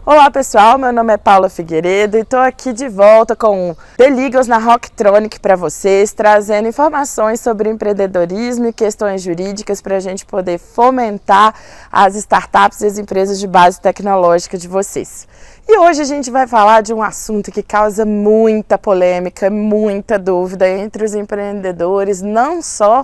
Olá pessoal, meu nome é Paula Figueiredo e estou aqui de volta com The Legals na Rocktronic para vocês, trazendo informações sobre empreendedorismo e questões jurídicas para a gente poder fomentar as startups e as empresas de base tecnológica de vocês. E hoje a gente vai falar de um assunto que causa muita polêmica, muita dúvida entre os empreendedores, não só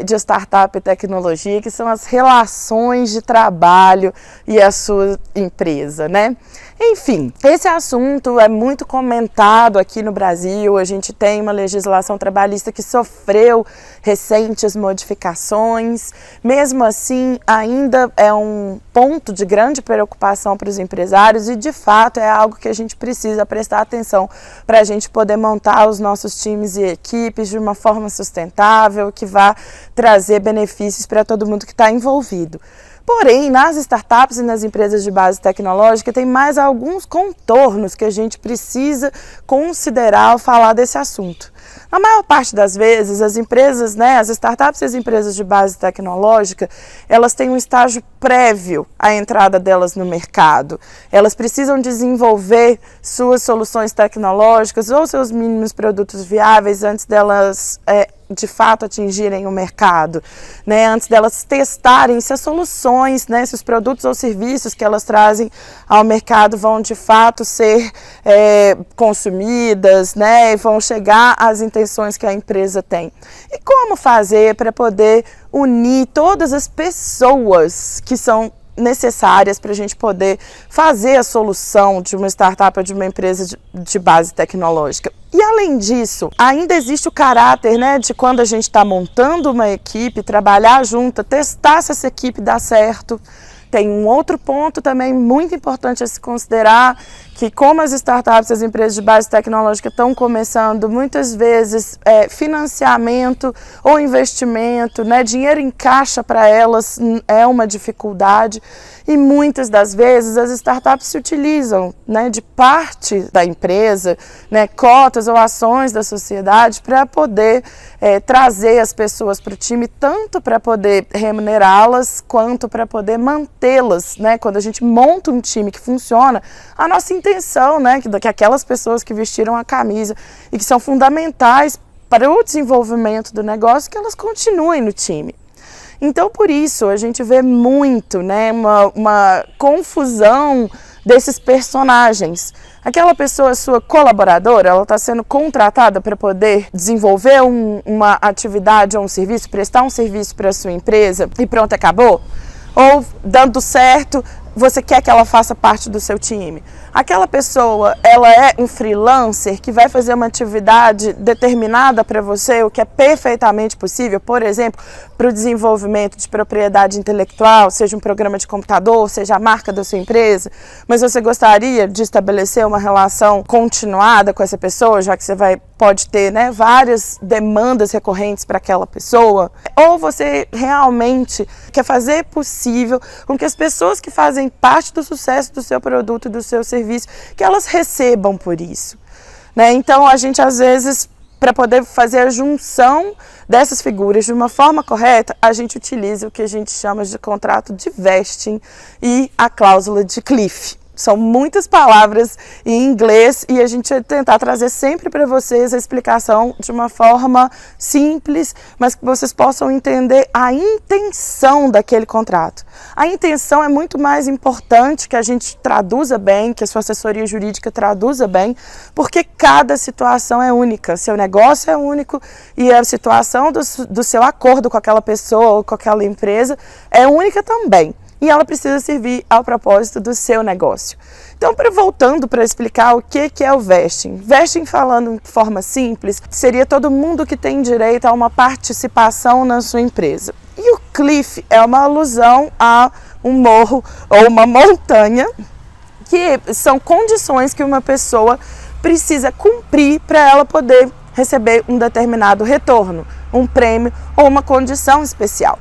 de startup e tecnologia, que são as relações de trabalho e a sua empresa, né? Enfim, esse assunto é muito comentado aqui no Brasil. A gente tem uma legislação trabalhista que sofreu recentes modificações. Mesmo assim, ainda é um ponto de grande preocupação para os empresários e, de fato, é algo que a gente precisa prestar atenção para a gente poder montar os nossos times e equipes de uma forma sustentável, que vá trazer benefícios para todo mundo que está envolvido. Porém, nas startups e nas empresas de base tecnológica tem mais alguns contornos que a gente precisa considerar ao falar desse assunto. Na maior parte das vezes, as empresas, as startups e as empresas de base tecnológica, elas têm um estágio prévio à entrada delas no mercado. Elas precisam desenvolver suas soluções tecnológicas ou seus mínimos produtos viáveis antes delas de fato atingirem o mercado, antes delas testarem se as soluções, se os produtos ou serviços que elas trazem ao mercado vão de fato ser consumidas, e vão chegar às intenções que a empresa tem. E como fazer para poder unir todas as pessoas que são necessárias para a gente poder fazer a solução de uma startup ou de uma empresa de base tecnológica. E além disso, ainda existe o caráter de quando a gente está montando uma equipe, trabalhar junto, testar se essa equipe dá certo. Tem um outro ponto também muito importante a se considerar, que como as startups e as empresas de base tecnológica estão começando, muitas vezes financiamento ou investimento, dinheiro em caixa para elas é uma dificuldade e muitas das vezes as startups se utilizam de parte da empresa, cotas ou ações da sociedade para poder trazer as pessoas para o time, tanto para poder remunerá-las quanto para poder mantê-las. Quando a gente monta um time que funciona, a nossa intenção, que aquelas pessoas que vestiram a camisa e que são fundamentais para o desenvolvimento do negócio, que elas continuem no time. Então, por isso, a gente vê muito, uma confusão desses personagens. Aquela pessoa, sua colaboradora, ela está sendo contratada para poder desenvolver uma atividade ou um serviço, prestar um serviço para a sua empresa e pronto, acabou? Ou, dando certo, você quer que ela faça parte do seu time? Aquela pessoa, ela é um freelancer que vai fazer uma atividade determinada para você, o que é perfeitamente possível, por exemplo, para o desenvolvimento de propriedade intelectual, seja um programa de computador, seja a marca da sua empresa, mas você gostaria de estabelecer uma relação continuada com essa pessoa, já que você pode ter várias demandas recorrentes para aquela pessoa? Ou você realmente quer fazer possível com que as pessoas que fazem parte do sucesso do seu produto e do seu serviço, que elas recebam por isso, Então a gente às vezes, para poder fazer a junção dessas figuras de uma forma correta, a gente utiliza o que a gente chama de contrato de vesting e a cláusula de cliff. São muitas palavras em inglês e a gente vai tentar trazer sempre para vocês a explicação de uma forma simples, mas que vocês possam entender a intenção daquele contrato. A intenção é muito mais importante que a gente traduza bem, que a sua assessoria jurídica traduza bem, porque cada situação é única, seu negócio é único e a situação do seu acordo com aquela pessoa ou com aquela empresa é única também. E ela precisa servir ao propósito do seu negócio. Então, voltando para explicar o que é o vesting. Vesting, falando de forma simples, seria todo mundo que tem direito a uma participação na sua empresa. E o cliff é uma alusão a um morro ou uma montanha, que são condições que uma pessoa precisa cumprir para ela poder receber um determinado retorno, um prêmio ou uma condição especial.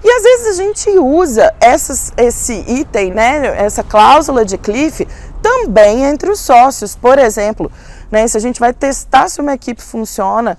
E às vezes a gente usa esse item, essa cláusula de cliff, também entre os sócios. Por exemplo, se a gente vai testar se uma equipe funciona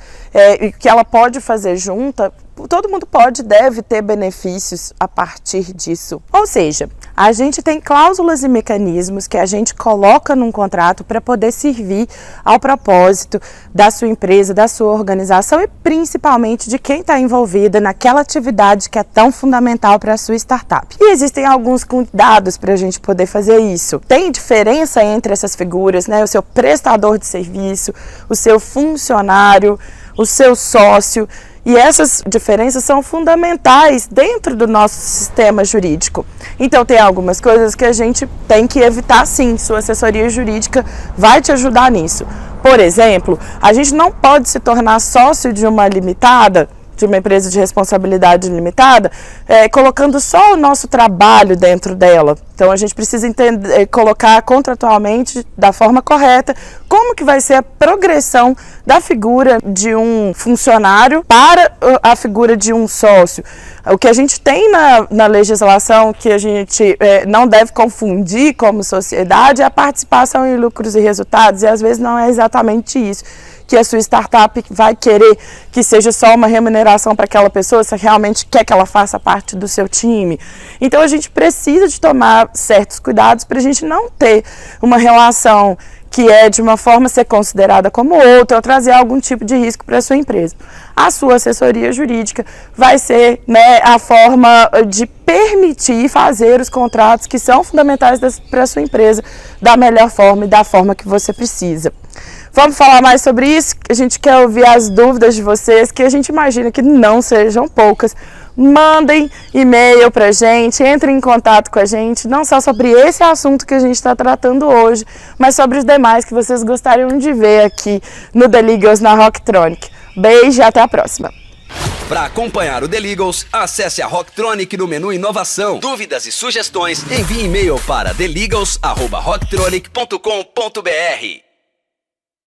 e que ela pode fazer junta, todo mundo deve ter benefícios a partir disso. Ou seja, A gente tem cláusulas e mecanismos que a gente coloca num contrato para poder servir ao propósito da sua empresa, da sua organização e principalmente de quem está envolvida naquela atividade que é tão fundamental para a sua startup. E existem alguns cuidados para a gente poder fazer isso. Tem diferença entre essas figuras, né? O seu prestador de serviço, o seu funcionário, o seu sócio. E essas diferenças são fundamentais dentro do nosso sistema jurídico. Então tem algumas coisas que a gente tem que evitar sim, sua assessoria jurídica vai te ajudar nisso. Por exemplo, a gente não pode se tornar sócio de uma limitada, de uma empresa de responsabilidade limitada, colocando só o nosso trabalho dentro dela. Então a gente precisa colocar contratualmente da forma correta como que vai ser a progressão da figura de um funcionário para a figura de um sócio. O que a gente tem na legislação que a gente não deve confundir como sociedade é a participação em lucros e resultados, e às vezes não é exatamente isso que a sua startup vai querer que seja só uma remuneração para aquela pessoa, se realmente quer que ela faça parte do seu time. Então a gente precisa de tomar certos cuidados para a gente não ter uma relação que é de uma forma ser considerada como outra ou trazer algum tipo de risco para a sua empresa. A sua assessoria jurídica vai ser, né, a forma de permitir fazer os contratos que são fundamentais para a sua empresa da melhor forma e da forma que você precisa. Vamos falar mais sobre isso? A gente quer ouvir as dúvidas de vocês, que a gente imagina que não sejam poucas. Mandem e-mail pra gente, entrem em contato com a gente, não só sobre esse assunto que a gente está tratando hoje, mas sobre os demais que vocês gostariam de ver aqui no The Legals na Rocktronic. Beijo e até a próxima! Para acompanhar o The Legals, acesse a Rocktronic no menu Inovação. Dúvidas e sugestões, envie e-mail para thelegals@rocktronic.com.br.